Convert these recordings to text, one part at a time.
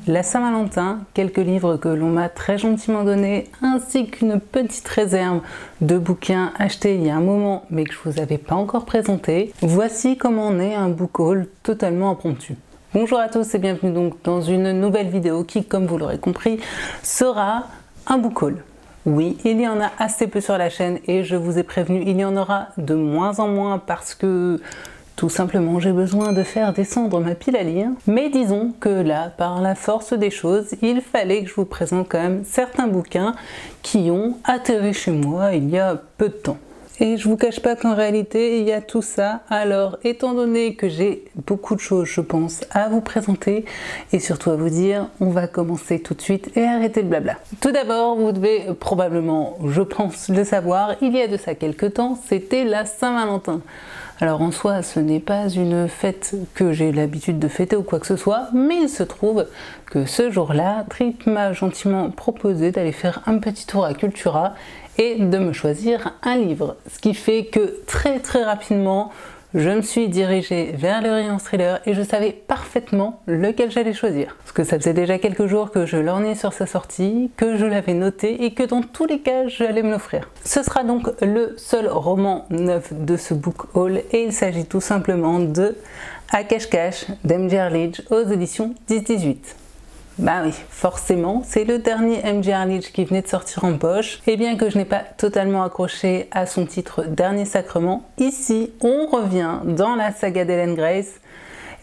La Saint-Valentin, quelques livres que l'on m'a très gentiment donnés, ainsi qu'une petite réserve de bouquins achetés il y a un moment mais que je vous avais pas encore présenté. Voici comment naît un book haul totalement impromptu. Bonjour à tous et bienvenue donc dans une nouvelle vidéo qui, comme vous l'aurez compris, sera un book haul. Oui, il y en a assez peu sur la chaîne et je vous ai prévenu, il y en aura de moins en moins parce que tout simplement, j'ai besoin de faire descendre ma pile à lire. Mais disons que là, par la force des choses, il fallait que je vous présente quand même certains bouquins qui ont atterri chez moi il y a peu de temps. Et je vous cache pas qu'en réalité, il y a tout ça. Alors, étant donné que j'ai beaucoup de choses, je pense, à vous présenter et surtout à vous dire, on va commencer tout de suite et arrêter le blabla. Tout d'abord, vous devez probablement, je pense, le savoir, il y a de ça quelques temps, c'était la Saint-Valentin. Alors en soi, ce n'est pas une fête que j'ai l'habitude de fêter ou quoi que ce soit, mais il se trouve que ce jour-là, Trip m'a gentiment proposé d'aller faire un petit tour à Cultura et de me choisir un livre. Ce qui fait que très rapidement, je me suis dirigée vers le rayon thriller et je savais parfaitement lequel j'allais choisir. Parce que ça faisait déjà quelques jours que je lorgnais sur sa sortie, que je l'avais noté et que dans tous les cas, j'allais me l'offrir. Ce sera donc le seul roman neuf de ce book haul et il s'agit tout simplement de À cache-cache d'M.J. Arlidge aux éditions 10-18. Bah oui, forcément, c'est le dernier M.J. Arlidge qui venait de sortir en poche. Et bien que je n'ai pas totalement accroché à son titre Dernier Sacrement, ici on revient dans la saga d'Hélène Grace.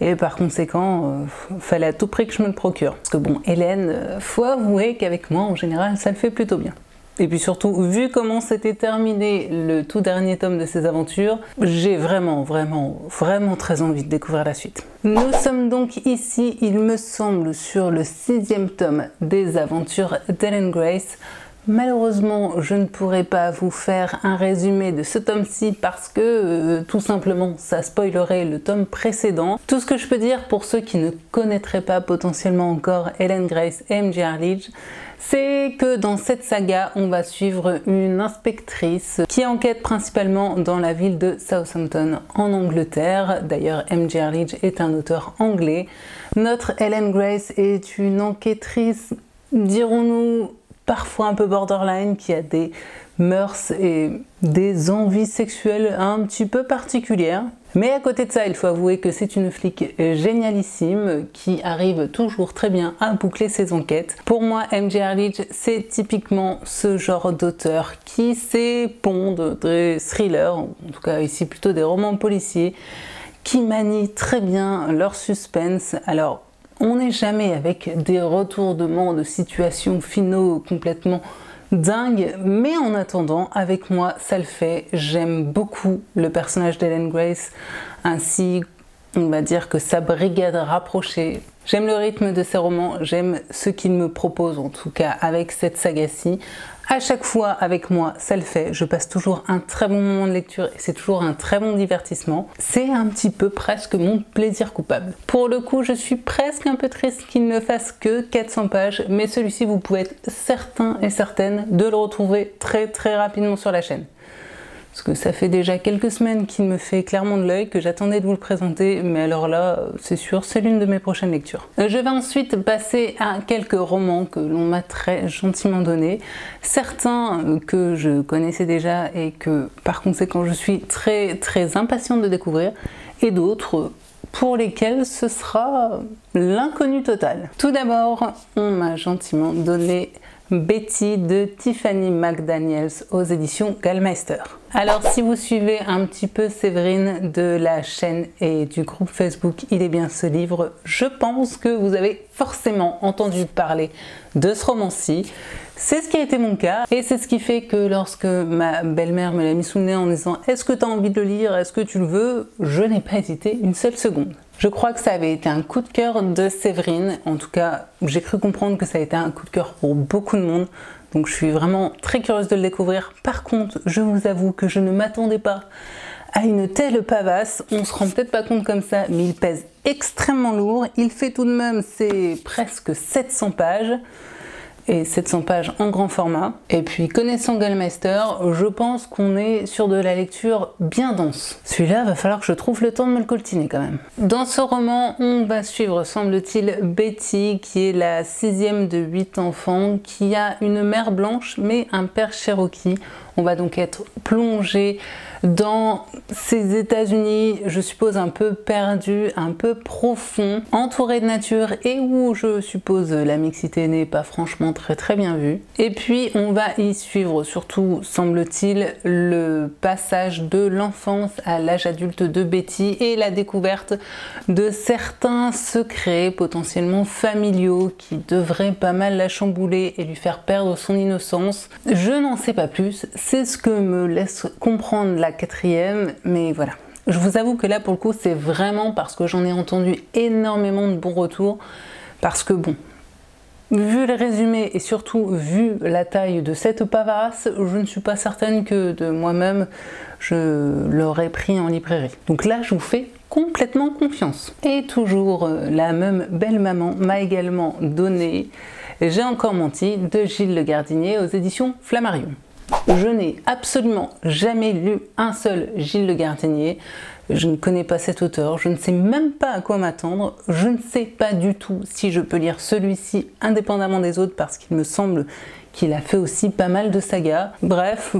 Et par conséquent, fallait à tout prix que je me le procure. Parce que bon, Hélène, faut avouer qu'avec moi en général, ça le fait plutôt bien. Et puis surtout, vu comment s'était terminé le tout dernier tome de ses aventures, j'ai vraiment très envie de découvrir la suite. Nous sommes donc ici, il me semble, sur le 6e tome des aventures d'Hélène Grace. Malheureusement, je ne pourrai pas vous faire un résumé de ce tome-ci parce que, tout simplement, ça spoilerait le tome précédent. Tout ce que je peux dire pour ceux qui ne connaîtraient pas potentiellement encore Hélène Grace et M.J. Arlidge, c'est que dans cette saga, on va suivre une inspectrice qui enquête principalement dans la ville de Southampton en Angleterre. D'ailleurs, M.J. Arlidge est un auteur anglais. Notre Hélène Grace est une enquêtrice, dirons-nous, parfois un peu borderline, qui a des mœurs et des envies sexuelles un petit peu particulières. Mais à côté de ça, il faut avouer que c'est une flic génialissime qui arrive toujours très bien à boucler ses enquêtes. Pour moi, M.J. Arlidge, c'est typiquement ce genre d'auteur qui sait pondre des thrillers, en tout cas ici plutôt des romans policiers, qui manient très bien leur suspense. Alors, on n'est jamais avec des retournements de situations finaux complètement dingues, mais en attendant, avec moi, ça le fait. J'aime beaucoup le personnage d'Hélène Grace, ainsi, on va dire que sa brigade rapprochée. J'aime le rythme de ses romans, j'aime ce qu'il me propose, en tout cas avec cette saga-ci. À chaque fois, avec moi, ça le fait. Je passe toujours un très bon moment de lecture et c'est toujours un très bon divertissement. C'est un petit peu presque mon plaisir coupable. Pour le coup, je suis presque un peu triste qu'il ne fasse que 400 pages, mais celui-ci, vous pouvez être certain et certaine de le retrouver très rapidement sur la chaîne. Parce que ça fait déjà quelques semaines qu'il me fait clairement de l'œil, que j'attendais de vous le présenter, mais alors là, c'est sûr, c'est l'une de mes prochaines lectures. Je vais ensuite passer à quelques romans que l'on m'a très gentiment donnés. Certains que je connaissais déjà et que par conséquent je suis très impatiente de découvrir, et d'autres pour lesquels ce sera l'inconnu total. Tout d'abord, on m'a gentiment donné Betty de Tiffany McDaniels aux éditions Gallmeister. Alors si vous suivez un petit peu Séverine de la chaîne et du groupe Facebook Il est bien ce livre, je pense que vous avez forcément entendu parler de ce roman-ci. C'est ce qui a été mon cas et c'est ce qui fait que lorsque ma belle-mère me l'a mis sous le nez en disant « Est-ce que tu as envie de le lire? Est-ce que tu le veux ?» je n'ai pas hésité une seule seconde. Je crois que ça avait été un coup de cœur de Séverine, en tout cas j'ai cru comprendre que ça a été un coup de cœur pour beaucoup de monde, donc je suis vraiment très curieuse de le découvrir. Par contre, je vous avoue que je ne m'attendais pas à une telle pavasse, on se rend peut-être pas compte comme ça, mais il pèse extrêmement lourd, il fait tout de même, c'est presque 700 pages, et 700 pages en grand format. Et puis connaissant Gallmeister, je pense qu'on est sur de la lecture bien dense. Celui-là, va falloir que je trouve le temps de me le coltiner quand même. Dans ce roman, on va suivre, semble-t-il, Betty, qui est la 6e de 8 enfants, qui a une mère blanche mais un père cherokee. On va donc être plongé dans ces États-Unis, je suppose un peu perdu, un peu profond, entouré de nature et où je suppose la mixité n'est pas franchement très bien vue. Et puis on va y suivre surtout, semble-t-il, le passage de l'enfance à l'âge adulte de Betty et la découverte de certains secrets potentiellement familiaux qui devraient pas mal la chambouler et lui faire perdre son innocence. Je n'en sais pas plus, c'est ce que me laisse comprendre la 4e, mais voilà. Je vous avoue que là pour le coup c'est vraiment parce que j'en ai entendu énormément de bons retours, parce que bon, vu le résumé et surtout vu la taille de cette pavasse, je ne suis pas certaine que de moi-même je l'aurais pris en librairie. Donc là je vous fais complètement confiance. Et toujours la même belle maman m'a également donné J'ai encore menti de Gilles Le Gardinier aux éditions Flammarion. Je n'ai absolument jamais lu un seul Gilles Le Gardinier. Je ne connais pas cet auteur, je ne sais même pas à quoi m'attendre, je ne sais pas du tout si je peux lire celui-ci indépendamment des autres parce qu'il me semble qu'il a fait aussi pas mal de sagas. Bref,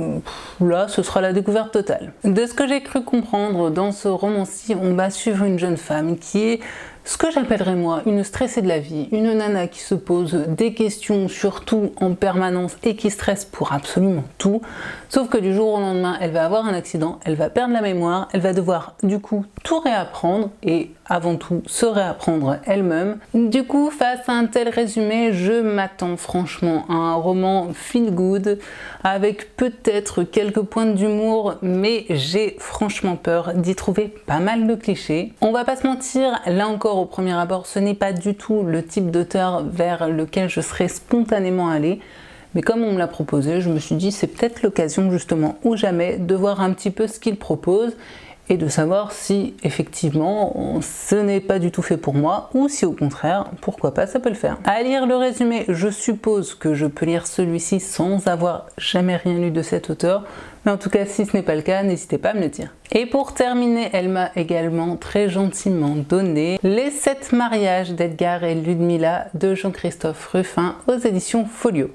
là ce sera la découverte totale. De ce que j'ai cru comprendre dans ce roman-ci, on va suivre une jeune femme qui est ce que j'appellerais moi une stressée de la vie, une nana qui se pose des questions sur tout en permanence et qui stresse pour absolument tout, sauf que du jour au lendemain elle va avoir un accident, elle va perdre la mémoire, elle va devoir du coup tout réapprendre et avant tout se réapprendre elle-même. Du coup face à un tel résumé, je m'attends franchement à un roman feel good avec peut-être quelques pointes d'humour, mais j'ai franchement peur d'y trouver pas mal de clichés. On va pas se mentir, là encore au premier abord, ce n'est pas du tout le type d'auteur vers lequel je serais spontanément allée. Mais comme on me l'a proposé, je me suis dit c'est peut-être l'occasion justement ou jamais de voir un petit peu ce qu'il propose et de savoir si effectivement ce n'est pas du tout fait pour moi ou si au contraire, pourquoi pas, ça peut le faire. À lire le résumé, je suppose que je peux lire celui-ci sans avoir jamais rien lu de cet auteur, mais en tout cas si ce n'est pas le cas, n'hésitez pas à me le dire. Et pour terminer, elle m'a également très gentiment donné Les 7 mariages d'Edgar et Ludmilla de Jean-Christophe Ruffin aux éditions Folio.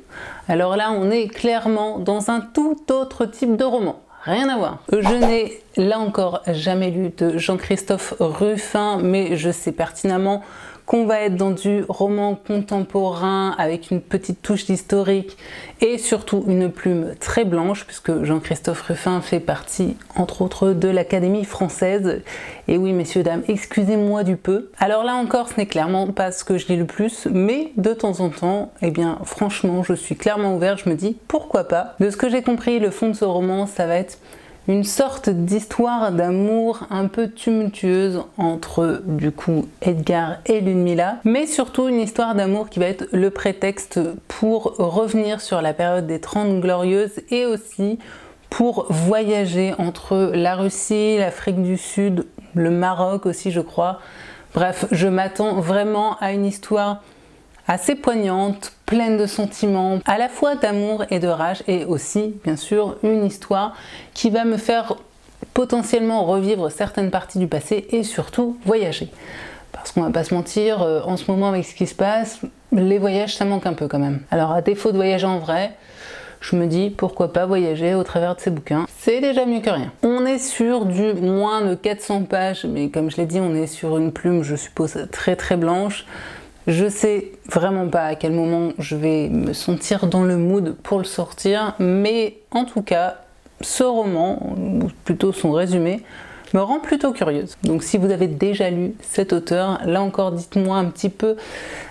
Alors là on est clairement dans un tout autre type de roman. Rien à voir. Je n'ai là encore jamais lu de Jean-Christophe Ruffin, mais je sais pertinemment qu'on va être dans du roman contemporain avec une petite touche d'historique et surtout une plume très blanche puisque Jean-Christophe Ruffin fait partie entre autres de l'Académie française. Et oui messieurs dames, excusez-moi du peu. Alors là encore ce n'est clairement pas ce que je lis le plus, mais de temps en temps, eh bien franchement je suis clairement ouverte, je me dis pourquoi pas. De ce que j'ai compris, le fond de ce roman ça va être une sorte d'histoire d'amour un peu tumultueuse entre du coup Edgar et Ludmilla, mais surtout une histoire d'amour qui va être le prétexte pour revenir sur la période des 30 glorieuses et aussi pour voyager entre la Russie, l'Afrique du Sud, le Maroc aussi je crois. Bref, je m'attends vraiment à une histoire assez poignante, pleine de sentiments, à la fois d'amour et de rage, et aussi, bien sûr, une histoire qui va me faire potentiellement revivre certaines parties du passé et surtout voyager. Parce qu'on va pas se mentir, en ce moment avec ce qui se passe, les voyages ça manque un peu quand même. Alors à défaut de voyager en vrai, je me dis pourquoi pas voyager au travers de ces bouquins. C'est déjà mieux que rien. On est sur du moins de 400 pages, mais comme je l'ai dit, on est sur une plume, je suppose, très blanche. Je sais vraiment pas à quel moment je vais me sentir dans le mood pour le sortir, mais en tout cas, ce roman, ou plutôt son résumé, me rend plutôt curieuse. Donc si vous avez déjà lu cet auteur, là encore dites-moi un petit peu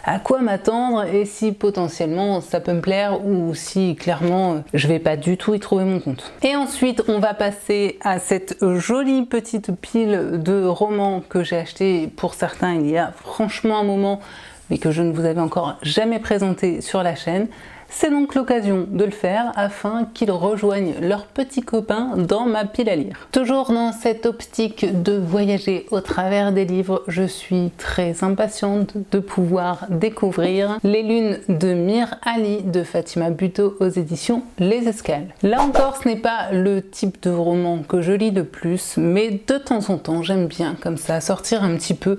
à quoi m'attendre et si potentiellement ça peut me plaire ou si clairement je vais pas du tout y trouver mon compte. Et ensuite on va passer à cette jolie petite pile de romans que j'ai acheté pour certains il y a franchement un moment mais que je ne vous avais encore jamais présenté sur la chaîne. C'est donc l'occasion de le faire afin qu'ils rejoignent leurs petits copains dans ma pile à lire. Toujours dans cette optique de voyager au travers des livres, je suis très impatiente de pouvoir découvrir Les Lunes de Mir Ali de Fatima Bhutto aux éditions Les Escales. Là encore, ce n'est pas le type de roman que je lis le plus, mais de temps en temps, j'aime bien comme ça sortir un petit peu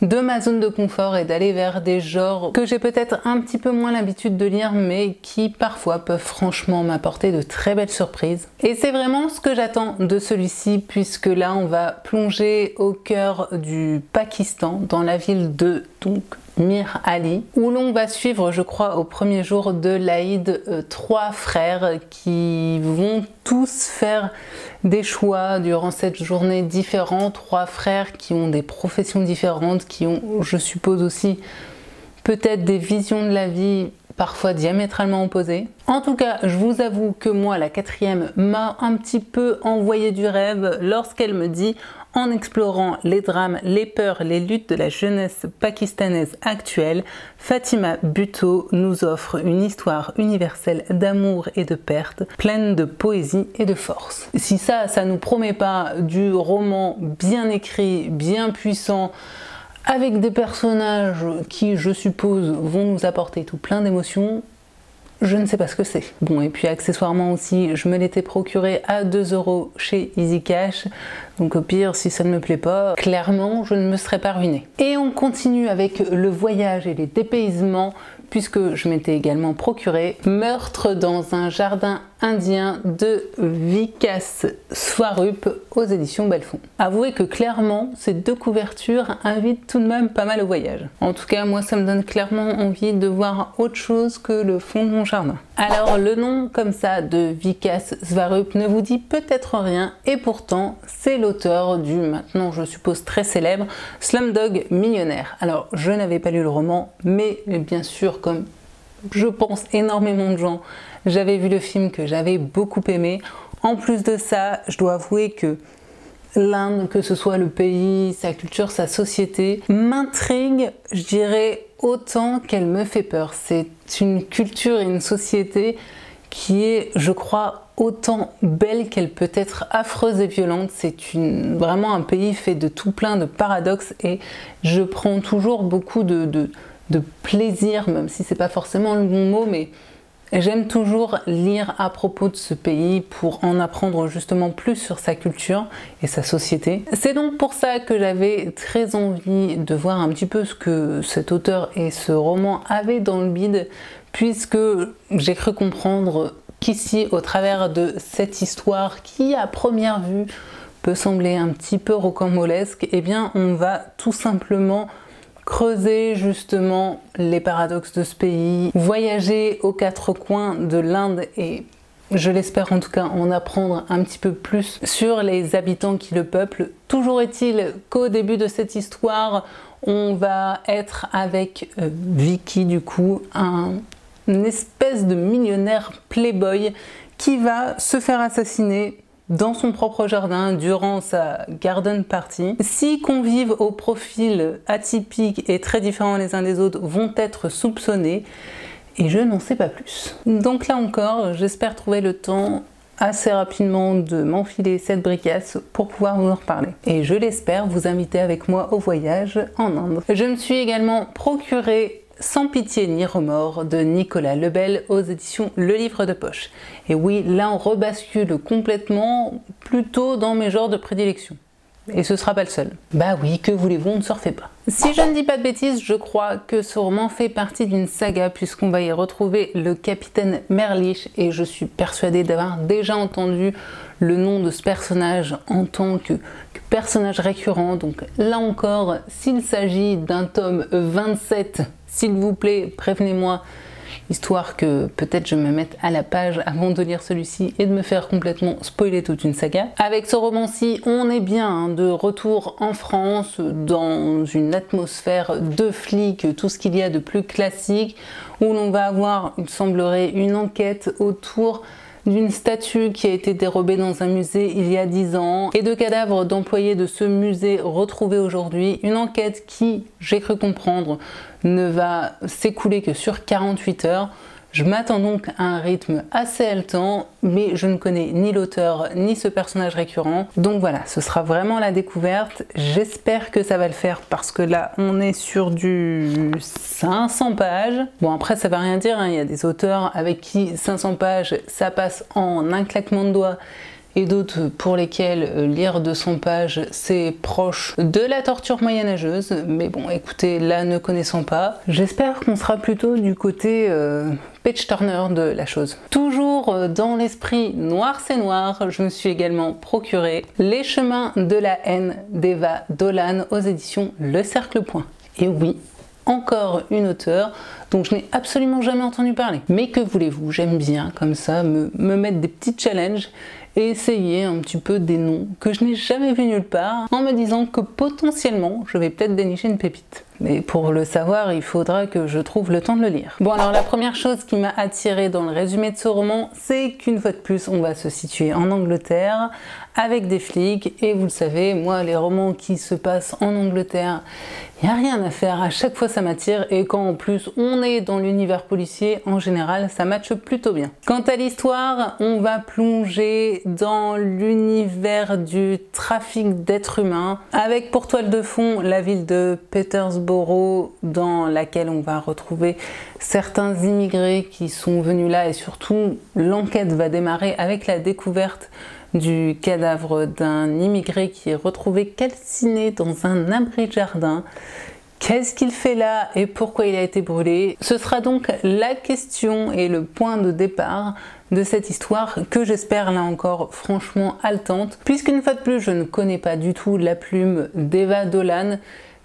de ma zone de confort et d'aller vers des genres que j'ai peut-être un petit peu moins l'habitude de lire, mais qui parfois peuvent franchement m'apporter de très belles surprises. Et c'est vraiment ce que j'attends de celui-ci, puisque là on va plonger au cœur du Pakistan, dans la ville de Mir Ali, où l'on va suivre, je crois, au premier jour de l'Aïd, 3 frères qui vont tous faire des choix durant cette journée différents. 3 frères qui ont des professions différentes, qui ont, je suppose aussi, peut-être des visions de la vie parfois diamétralement opposées. En tout cas, je vous avoue que moi, la 4e m'a un petit peu envoyé du rêve lorsqu'elle me dit: en explorant les drames, les peurs, les luttes de la jeunesse pakistanaise actuelle, Fatima Bhutto nous offre une histoire universelle d'amour et de perte, pleine de poésie et de force. Si ça nous promet pas du roman bien écrit, bien puissant, avec des personnages qui, je suppose, vont nous apporter tout plein d'émotions, je ne sais pas ce que c'est. Bon, et puis accessoirement aussi, je me l'étais procuré à 2 € chez Easy Cash. Donc au pire, si ça ne me plaît pas, clairement, je ne me serais pas ruinée. Et on continue avec le voyage et les dépaysements, puisque je m'étais également procuré Meurtre dans un jardin indien de Vikas Swarup aux éditions Belfond. Avouez que clairement, ces 2 couvertures invitent tout de même pas mal au voyage. En tout cas, moi, ça me donne clairement envie de voir autre chose que le fond de mon jardin. Alors, le nom comme ça de Vikas Swarup ne vous dit peut-être rien, et pourtant, c'est l'auteur du, maintenant je suppose très célèbre, Slumdog Millionnaire. Alors, je n'avais pas lu le roman, mais bien sûr, comme je pense énormément de gens, j'avais vu le film que j'avais beaucoup aimé. En plus de ça, je dois avouer que l'Inde, que ce soit le pays, sa culture, sa société, m'intrigue, je dirais, autant qu'elle me fait peur. C'est une culture et une société qui est, je crois, autant belle qu'elle peut être affreuse et violente. C'est vraiment un pays fait de tout plein de paradoxes, et je prends toujours beaucoup de plaisir, même si c'est pas forcément le bon mot, mais j'aime toujours lire à propos de ce pays pour en apprendre justement plus sur sa culture et sa société. C'est donc pour ça que j'avais très envie de voir un petit peu ce que cet auteur et ce roman avaient dans le bide, puisque j'ai cru comprendre qu'ici, au travers de cette histoire qui, à première vue, peut sembler un petit peu rocambolesque, eh bien on va tout simplement creuser justement les paradoxes de ce pays, voyager aux 4 coins de l'Inde et, je l'espère en tout cas, en apprendre un petit peu plus sur les habitants qui le peuplent. Toujours est-il qu'au début de cette histoire, on va être avec Vicky, du coup, une espèce de millionnaire playboy qui va se faire assassiner dans son propre jardin durant sa garden party. 6 convives au profil atypique et très différents les uns des autres vont être soupçonnés, et je n'en sais pas plus. Donc là encore, j'espère trouver le temps assez rapidement de m'enfiler cette bricasse pour pouvoir vous en reparler. Et je l'espère vous inviter avec moi au voyage en Inde. Je me suis également procuré Sans pitié ni remords de Nicolas Lebel aux éditions Le Livre de Poche. Et oui, là on rebascule complètement, plutôt dans mes genres de prédilection. Et ce sera pas le seul. Bah oui, que voulez-vous, on ne se refait pas. Si je ne dis pas de bêtises, je crois que ce roman fait partie d'une saga, puisqu'on va y retrouver le capitaine Merlich, et je suis persuadée d'avoir déjà entendu le nom de ce personnage en tant que personnage récurrent. Donc là encore, s'il s'agit d'un tome 27, s'il vous plaît, prévenez-moi, histoire que peut-être je me mette à la page avant de lire celui-ci et de me faire complètement spoiler toute une saga. Avec ce roman-ci, on est bien de retour en France, dans une atmosphère de flics, tout ce qu'il y a de plus classique, où l'on va avoir, il semblerait, une enquête autour d'une statue qui a été dérobée dans un musée il y a 10 ans et de cadavres d'employés de ce musée retrouvés aujourd'hui. Une enquête qui, j'ai cru comprendre, ne va s'écouler que sur 48 heures. Je m'attends donc à un rythme assez haletant, mais je ne connais ni l'auteur ni ce personnage récurrent. Donc voilà, ce sera vraiment la découverte. J'espère que ça va le faire parce que là, on est sur du 500 pages. Bon, après, ça va rien dire, hein. Il y a des auteurs avec qui 500 pages, ça passe en un claquement de doigts, et d'autres pour lesquels lire 200 pages c'est proche de la torture moyenâgeuse. Mais bon, écoutez, là ne connaissant pas, j'espère qu'on sera plutôt du côté page turner de la chose. Toujours dans l'esprit noir c'est noir, je me suis également procuré Les Chemins de la haine d'Eva Dolan aux éditions Le Cercle Point. Et oui, encore une auteure dont je n'ai absolument jamais entendu parler. Mais que voulez-vous, j'aime bien comme ça me mettre des petits challenges et essayer un petit peu des noms que je n'ai jamais vus nulle part en me disant que potentiellement je vais peut-être dénicher une pépite. Mais pour le savoir, il faudra que je trouve le temps de le lire. Bon, alors la première chose qui m'a attirée dans le résumé de ce roman, c'est qu'une fois de plus, on va se situer en Angleterre avec des flics. Et vous le savez, moi, les romans qui se passent en Angleterre, il n'y a rien à faire. À chaque fois, ça m'attire. Et quand en plus, on est dans l'univers policier, en général, ça matche plutôt bien. Quant à l'histoire, on va plonger dans l'univers du trafic d'êtres humains, avec pour toile de fond la ville de Peterborough, dans laquelle on va retrouver certains immigrés qui sont venus là, et surtout l'enquête va démarrer avec la découverte du cadavre d'un immigré qui est retrouvé calciné dans un abri de jardin. Qu'est-ce qu'il fait là et pourquoi il a été brûlé? Ce sera donc la question et le point de départ de cette histoire que j'espère là encore franchement haletante, puisqu'une fois de plus je ne connais pas du tout la plume d'Eva Dolan.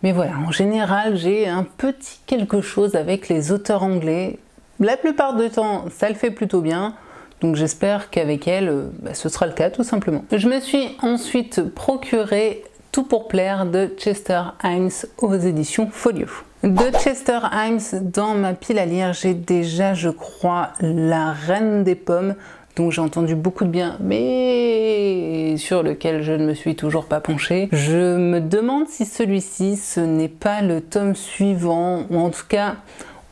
Mais voilà, en général, j'ai un petit quelque chose avec les auteurs anglais. La plupart du temps, ça le fait plutôt bien. Donc j'espère qu'avec elle, ce sera le cas tout simplement. Je me suis ensuite procuré Tout pour plaire de Chester Himes aux éditions Folio. De Chester Himes, dans ma pile à lire, j'ai déjà, je crois, La Reine des Pommes, dont j'ai entendu beaucoup de bien, mais sur lequel je ne me suis toujours pas penchée. Je me demande si celui-ci, ce n'est pas le tome suivant, ou en tout cas,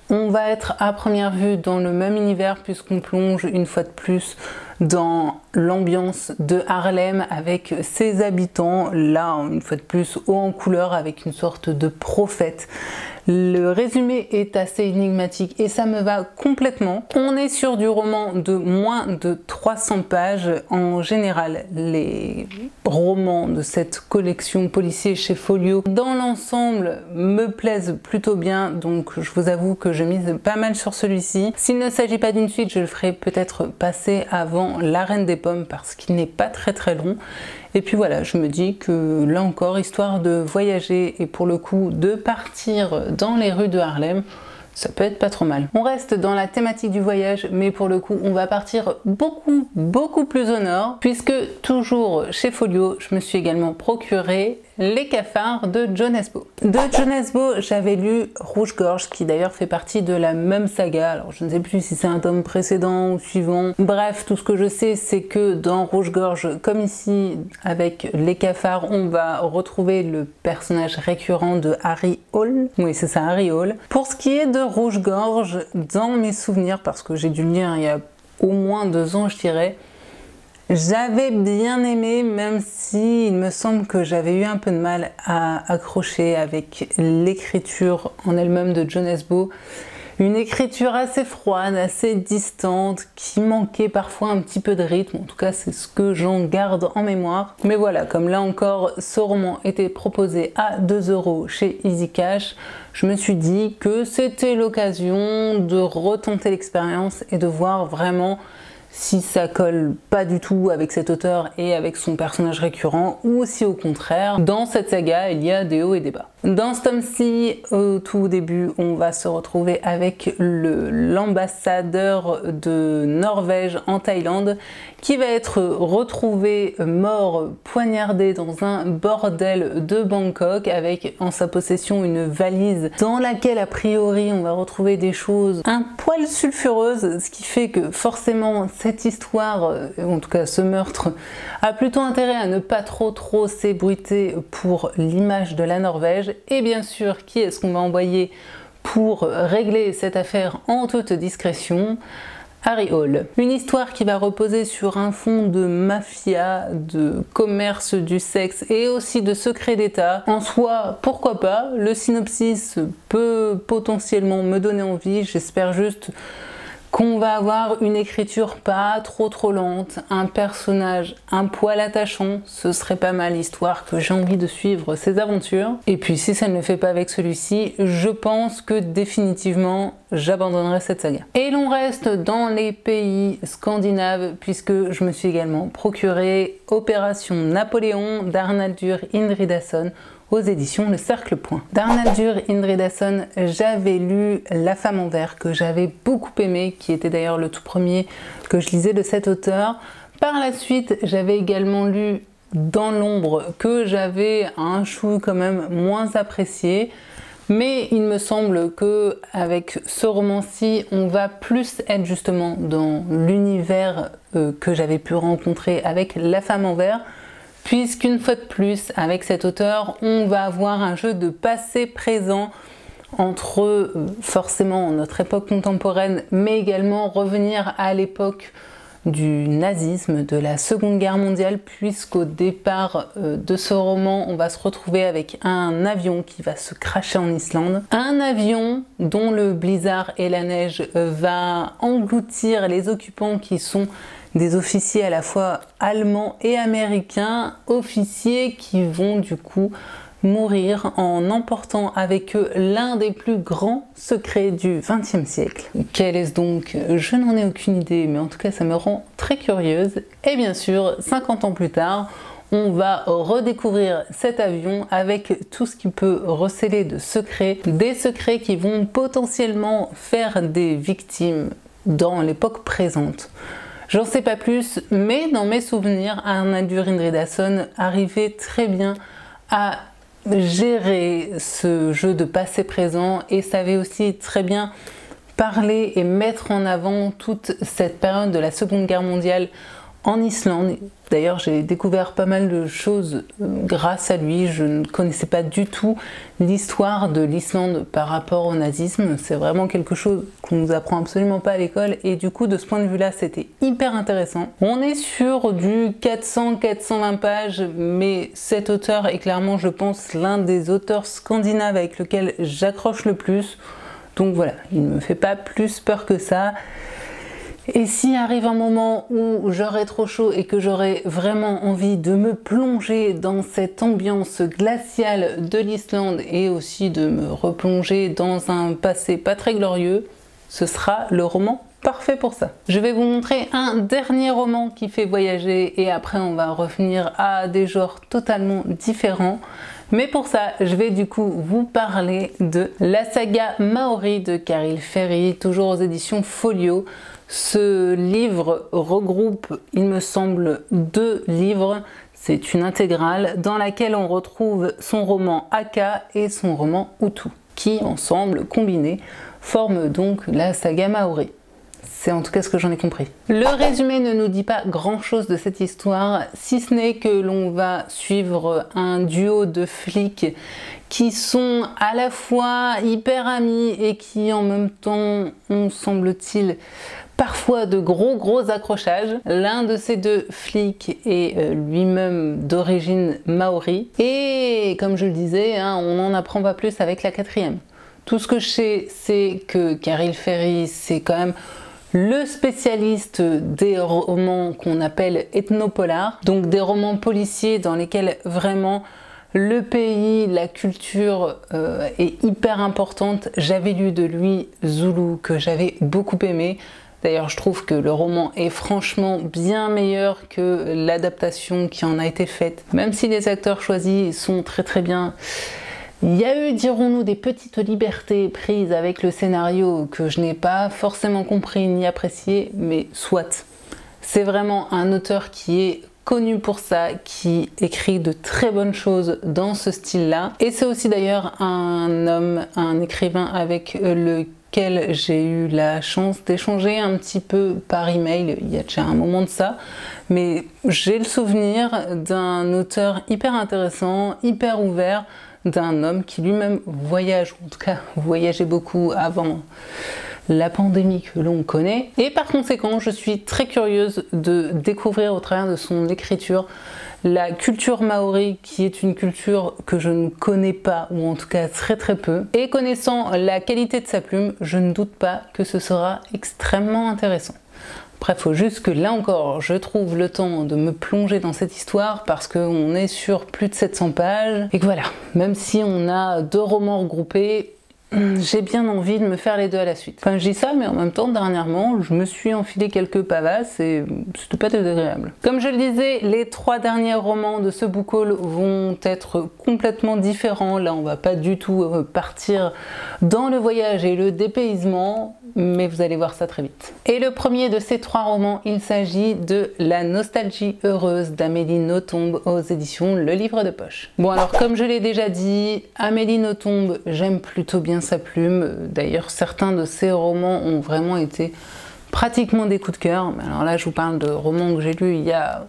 on va être à première vue dans le même univers puisqu'on plonge une fois de plus dans l'ambiance de Harlem avec ses habitants, là une fois de plus haut en couleur avec une sorte de prophète. Le résumé est assez énigmatique et ça me va complètement. On est sur du roman de moins de 300 pages. En général, les romans de cette collection policier chez Folio, dans l'ensemble, me plaisent plutôt bien. Donc je vous avoue que je mise pas mal sur celui-ci. S'il ne s'agit pas d'une suite, je le ferai peut-être passer avant La Reine des Pommes parce qu'il n'est pas très long. Et puis voilà, je me dis que là encore, histoire de voyager et pour le coup de partir dans les rues de Harlem, ça peut être pas trop mal. On reste dans la thématique du voyage, mais pour le coup, on va partir beaucoup plus au nord, puisque toujours chez Folio, je me suis également procuré Les Cafards de Jon Esbo. De Jon Esbo, j'avais lu Rouge-Gorge, qui d'ailleurs fait partie de la même saga. Alors je ne sais plus si c'est un tome précédent ou suivant. Bref, tout ce que je sais, c'est que dans Rouge-Gorge, comme ici avec Les Cafards, on va retrouver le personnage récurrent de Harry Hole. Oui, c'est ça, Harry Hole. Pour ce qui est de Rouge-Gorge, dans mes souvenirs, parce que j'ai dû le lire il y a au moins 2 ans, je dirais, j'avais bien aimé, même si il me semble que j'avais eu un peu de mal à accrocher avec l'écriture en elle-même de Jon Esbo. Une écriture assez froide, assez distante, qui manquait parfois un petit peu de rythme. En tout cas, c'est ce que j'en garde en mémoire. Mais voilà, comme là encore, ce roman était proposé à 2 € chez Easy Cash, je me suis dit que c'était l'occasion de retenter l'expérience et de voir vraiment si ça colle pas du tout avec cet auteur et avec son personnage récurrent, ou si au contraire, dans cette saga, il y a des hauts et des bas. Dans ce tome-ci, au tout début, on va se retrouver avec l'ambassadeur de Norvège en Thaïlande qui va être retrouvé mort, poignardé dans un bordel de Bangkok avec en sa possession une valise dans laquelle a priori on va retrouver des choses un poil sulfureuses, ce qui fait que forcément cette histoire, en tout cas ce meurtre, a plutôt intérêt à ne pas trop s'ébruiter pour l'image de la Norvège. Et bien sûr, qui est-ce qu'on va envoyer pour régler cette affaire en toute discrétion, Harry Hole. Une histoire qui va reposer sur un fond de mafia, de commerce du sexe et aussi de secret d'État. En soi, pourquoi pas, le synopsis peut potentiellement me donner envie, j'espère juste qu'on va avoir une écriture pas trop lente, un personnage un poil attachant, ce serait pas mal, histoire que j'ai envie de suivre ses aventures. Et puis si ça ne le fait pas avec celui-ci, je pense que définitivement j'abandonnerai cette saga. Et l'on reste dans les pays scandinaves puisque je me suis également procuré Opération Napoléon d'Arnaldur Indridason aux éditions Le Cercle Point. D'Arnaldur Indridason, j'avais lu La Femme en Vert, que j'avais beaucoup aimé, qui était d'ailleurs le tout premier que je lisais de cet auteur. Par la suite, j'avais également lu Dans l'ombre, que j'avais un chou quand même moins apprécié. Mais il me semble que avec ce roman-ci, on va plus être justement dans l'univers que j'avais pu rencontrer avec La Femme en Vert, puisqu'une fois de plus, avec cet auteur, on va avoir un jeu de passé-présent entre forcément notre époque contemporaine, mais également revenir à l'époque du nazisme, de la Seconde Guerre mondiale, puisqu'au départ de ce roman, on va se retrouver avec un avion qui va se crasher en Islande. Un avion dont le blizzard et la neige va engloutir les occupants qui sont des officiers à la fois allemands et américains, officiers qui vont du coup mourir en emportant avec eux l'un des plus grands secrets du XXe siècle. Quel est-ce donc? Je n'en ai aucune idée, mais en tout cas ça me rend très curieuse. Et bien sûr, 50 ans plus tard, on va redécouvrir cet avion avec tout ce qui peut recéler de secrets, des secrets qui vont potentiellement faire des victimes dans l'époque présente. J'en sais pas plus, mais dans mes souvenirs, Arnaldur Indridason arrivait très bien à gérer ce jeu de passé-présent et savait aussi très bien parler et mettre en avant toute cette période de la Seconde Guerre mondiale en Islande. D'ailleurs, j'ai découvert pas mal de choses grâce à lui. Je ne connaissais pas du tout l'histoire de l'Islande par rapport au nazisme. C'est vraiment quelque chose qu'on nous apprend absolument pas à l'école. Et du coup, de ce point de vue-là, c'était hyper intéressant. On est sur du 400-420 pages, mais cet auteur est clairement, je pense, l'un des auteurs scandinaves avec lequel j'accroche le plus. Donc voilà, il ne me fait pas plus peur que ça. Et s'il arrive un moment où j'aurai trop chaud et que j'aurai vraiment envie de me plonger dans cette ambiance glaciale de l'Islande et aussi de me replonger dans un passé pas très glorieux, ce sera le roman parfait pour ça. Je vais vous montrer un dernier roman qui fait voyager et après on va revenir à des genres totalement différents. Mais pour ça, je vais du coup vous parler de la saga Maori de Caril Ferry, toujours aux éditions Folio. Ce livre regroupe, il me semble, 2 livres. C'est une intégrale dans laquelle on retrouve son roman Aka et son roman Utu, qui ensemble, combinés, forment donc la saga Maori. C'est en tout cas ce que j'en ai compris. Le résumé ne nous dit pas grand chose de cette histoire, si ce n'est que l'on va suivre un duo de flics qui sont à la fois hyper amis et qui en même temps ont, semble-t-il, parfois de gros accrochages. L'un de ces 2 flics est lui-même d'origine maori. Et comme je le disais, hein, on n'en apprend pas plus avec la 4e. Tout ce que je sais, c'est que Caril Ferry, c'est quand même le spécialiste des romans qu'on appelle ethnopolars, donc des romans policiers dans lesquels vraiment le pays, la culture est hyper importante. J'avais lu de lui Zulu, que j'avais beaucoup aimé. D'ailleurs, je trouve que le roman est franchement bien meilleur que l'adaptation qui en a été faite. Même si les acteurs choisis sont très bien, il y a eu, dirons-nous, des petites libertés prises avec le scénario que je n'ai pas forcément compris ni apprécié, mais soit. C'est vraiment un auteur qui est connu pour ça, qui écrit de très bonnes choses dans ce style-là. Et c'est aussi d'ailleurs un homme, un écrivain avec lequel j'ai eu la chance d'échanger un petit peu par email, il y a déjà un moment de ça. Mais j'ai le souvenir d'un auteur hyper intéressant, hyper ouvert, d'un homme qui lui-même voyage, ou en tout cas voyageait beaucoup avant la pandémie que l'on connaît. Et par conséquent, je suis très curieuse de découvrir au travers de son écriture la culture maori, qui est une culture que je ne connais pas, ou en tout cas très très peu. Et connaissant la qualité de sa plume, je ne doute pas que ce sera extrêmement intéressant. Après, il faut juste que là encore, je trouve le temps de me plonger dans cette histoire parce qu'on est sur plus de 700 pages. Et que voilà, même si on a 2 romans regroupés, j'ai bien envie de me faire les 2 à la suite. Enfin, je dis ça, mais en même temps, dernièrement, je me suis enfilé quelques pavasses et c'était pas désagréable. Comme je le disais, les 3 derniers romans de ce book haul vont être complètement différents. Là, on va pas du tout partir dans le voyage et le dépaysement, mais vous allez voir ça très vite. Et le premier de ces 3 romans, il s'agit de La nostalgie heureuse d'Amélie Nothomb aux éditions Le Livre de Poche. Bon, alors comme je l'ai déjà dit, Amélie Nothomb, j'aime plutôt bien sa plume. D'ailleurs, certains de ses romans ont vraiment été pratiquement des coups de cœur. Alors là, je vous parle de romans que j'ai lus il y a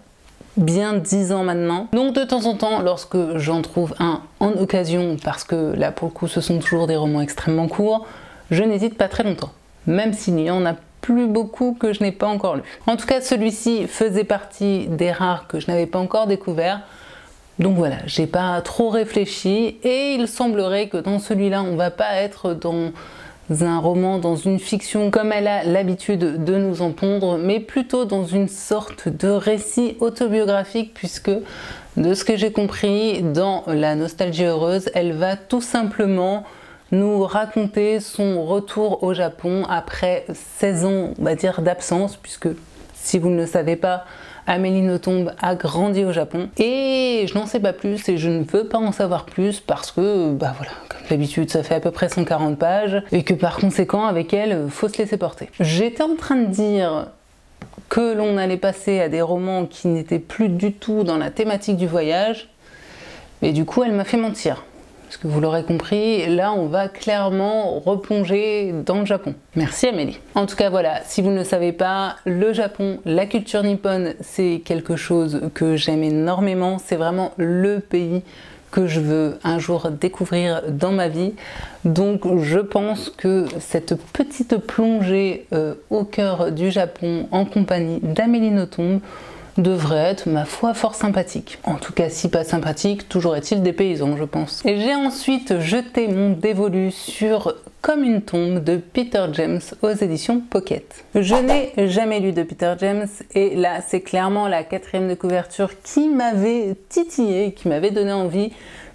bien 10 ans maintenant. Donc de temps en temps, lorsque j'en trouve un en occasion, parce que là pour le coup ce sont toujours des romans extrêmement courts, je n'hésite pas très longtemps, même s'il n'y en a plus beaucoup que je n'ai pas encore lu. En tout cas, celui-ci faisait partie des rares que je n'avais pas encore découvert. Donc voilà, j'ai pas trop réfléchi et il semblerait que dans celui-là, on va pas être dans un roman, dans une fiction comme elle a l'habitude de nous en pondre, mais plutôt dans une sorte de récit autobiographique, puisque de ce que j'ai compris, dans La nostalgie heureuse, elle va tout simplement nous raconter son retour au Japon après 16 ans, on va dire, d'absence, puisque si vous ne le savez pas, Amélie Nothomb a grandi au Japon et je n'en sais pas plus et je ne veux pas en savoir plus parce que, bah voilà, comme d'habitude, ça fait à peu près 140 pages et que par conséquent, avec elle, faut se laisser porter. J'étais en train de dire que l'on allait passer à des romans qui n'étaient plus du tout dans la thématique du voyage, et du coup, elle m'a fait mentir. Parce que vous l'aurez compris, là on va clairement replonger dans le Japon. Merci Amélie. En tout cas voilà, si vous ne le savez pas, le Japon, la culture nippone, c'est quelque chose que j'aime énormément. C'est vraiment le pays que je veux un jour découvrir dans ma vie. Donc je pense que cette petite plongée au cœur du Japon en compagnie d'Amélie Nothomb devrait être, ma foi, fort sympathique. En tout cas, si pas sympathique, toujours est-il des paysans, je pense. Et j'ai ensuite jeté mon dévolu sur Comme une tombe de Peter James aux éditions Pocket. Je n'ai jamais lu de Peter James et là, c'est clairement la 4e de couverture qui m'avait titillé, qui m'avait donné envie,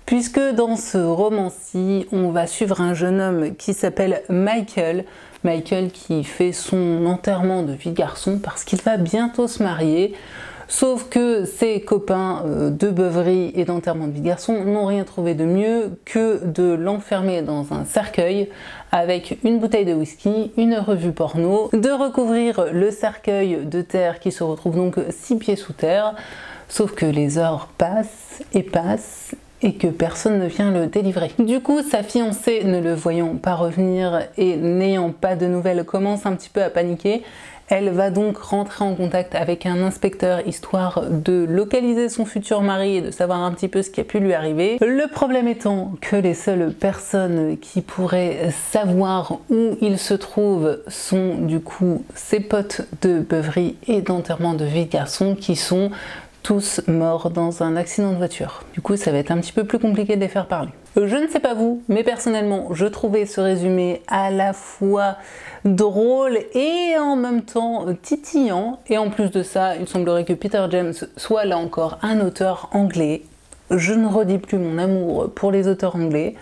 puisque dans ce roman-ci, on va suivre un jeune homme qui s'appelle Michael. Michael qui fait son enterrement de vie de garçon parce qu'il va bientôt se marier. Sauf que ses copains de beuverie et d'enterrement de vie de garçon n'ont rien trouvé de mieux que de l'enfermer dans un cercueil avec une bouteille de whisky, une revue porno, de recouvrir le cercueil de terre qui se retrouve donc 6 pieds sous terre. Sauf que les heures passent et passent et que personne ne vient le délivrer. Du coup, sa fiancée, ne le voyant pas revenir et n'ayant pas de nouvelles, commence un petit peu à paniquer. Elle va donc rentrer en contact avec un inspecteur histoire de localiser son futur mari et de savoir un petit peu ce qui a pu lui arriver. Le problème étant que les seules personnes qui pourraient savoir où il se trouve sont du coup ses potes de beuverie et d'enterrement de vie de garçon qui sont tous morts dans un accident de voiture. Du coup, ça va être un petit peu plus compliqué de les faire parler. Je ne sais pas vous, mais personnellement, je trouvais ce résumé à la fois drôle et en même temps titillant. Et en plus de ça, il semblerait que Peter James soit là encore un auteur anglais. Je ne redis plus mon amour pour les auteurs anglais.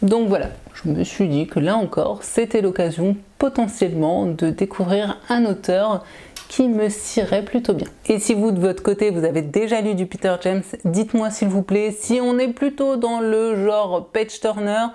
Donc voilà, je me suis dit que là encore, c'était l'occasion potentiellement de découvrir un auteur qui me cirait plutôt bien. Et si vous de votre côté vous avez déjà lu du Peter James, dites-moi s'il vous plaît si on est plutôt dans le genre page turner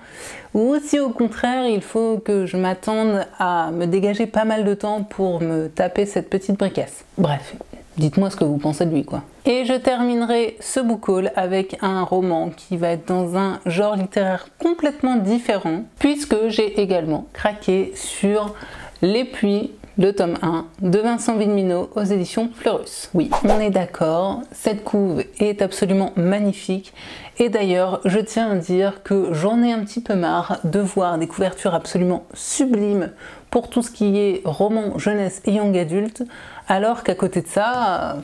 ou si au contraire il faut que je m'attende à me dégager pas mal de temps pour me taper cette petite bricasse. Bref, dites-moi ce que vous pensez de lui quoi. Et je terminerai ce book haul avec un roman qui va être dans un genre littéraire complètement différent puisque j'ai également craqué sur Les Puits le tome 1 de Vincent Villeminot aux éditions Fleurus. Oui, on est d'accord, cette couve est absolument magnifique et d'ailleurs je tiens à dire que j'en ai un petit peu marre de voir des couvertures absolument sublimes pour tout ce qui est roman jeunesse et young adulte, alors qu'à côté de ça,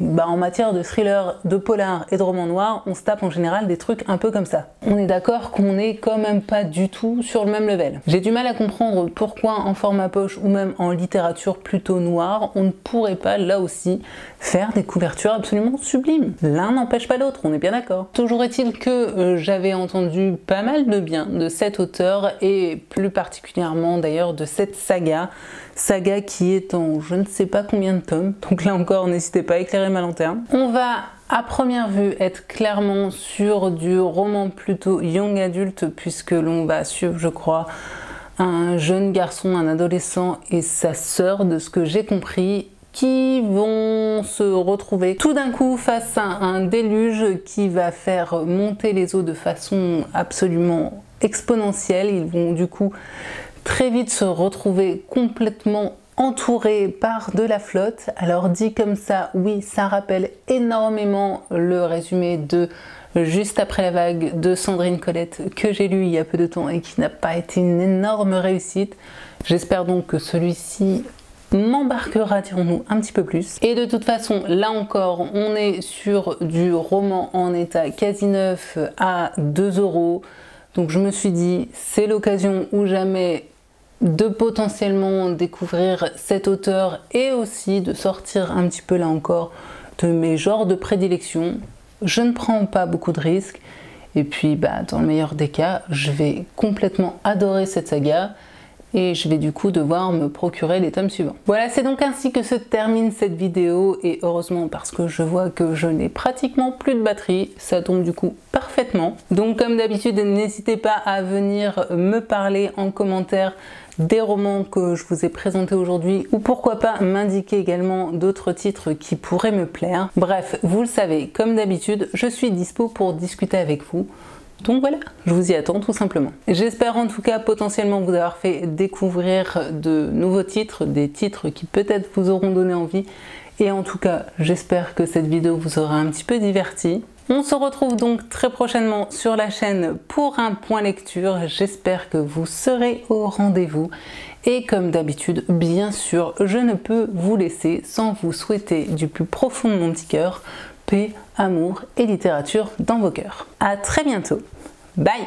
en matière de thriller, de polar et de roman noir, on se tape en général des trucs un peu comme ça. On est d'accord qu'on n'est quand même pas du tout sur le même level. J'ai du mal à comprendre pourquoi en format poche ou même en littérature plutôt noire, on ne pourrait pas là aussi faire des couvertures absolument sublimes. L'un n'empêche pas l'autre, on est bien d'accord. Toujours est-il que j'avais entendu pas mal de bien de cet auteur et plus particulièrement d'ailleurs de cette saga qui est en je ne sais pas combien de tomes, donc là encore n'hésitez pas à éclairer ma lanterne. On va à première vue être clairement sur du roman plutôt young adulte puisque l'on va suivre je crois un jeune garçon, un adolescent et sa sœur de ce que j'ai compris qui vont se retrouver tout d'un coup face à un déluge qui va faire monter les eaux de façon absolument exponentielle. Ils vont du coup très vite se retrouver complètement entourés par de la flotte. Alors dit comme ça, oui, ça rappelle énormément le résumé de Juste après la vague de Sandrine Colette que j'ai lu il y a peu de temps et qui n'a pas été une énorme réussite. J'espère donc que celui-ci m'embarquera, dirons-nous, un petit peu plus. Et de toute façon, là encore, on est sur du roman en état quasi neuf à 2 €. Donc je me suis dit, c'est l'occasion ou jamais de potentiellement découvrir cet auteur et aussi de sortir un petit peu là encore de mes genres de prédilection. Je ne prends pas beaucoup de risques et puis dans le meilleur des cas, je vais complètement adorer cette saga et je vais du coup devoir me procurer les tomes suivants. Voilà, c'est donc ainsi que se termine cette vidéo et heureusement parce que je vois que je n'ai pratiquement plus de batterie, ça tombe du coup parfaitement. Donc comme d'habitude, n'hésitez pas à venir me parler en commentaire des romans que je vous ai présentés aujourd'hui ou pourquoi pas m'indiquer également d'autres titres qui pourraient me plaire. Bref, vous le savez, comme d'habitude, je suis dispo pour discuter avec vous. Donc voilà, je vous y attends tout simplement. J'espère en tout cas potentiellement vous avoir fait découvrir de nouveaux titres, des titres qui peut-être vous auront donné envie. Et en tout cas, j'espère que cette vidéo vous aura un petit peu diverti. On se retrouve donc très prochainement sur la chaîne pour un point lecture. J'espère que vous serez au rendez-vous. Et comme d'habitude, bien sûr, je ne peux vous laisser sans vous souhaiter du plus profond de mon petit cœur paix, amour et littérature dans vos cœurs. À très bientôt. Bye!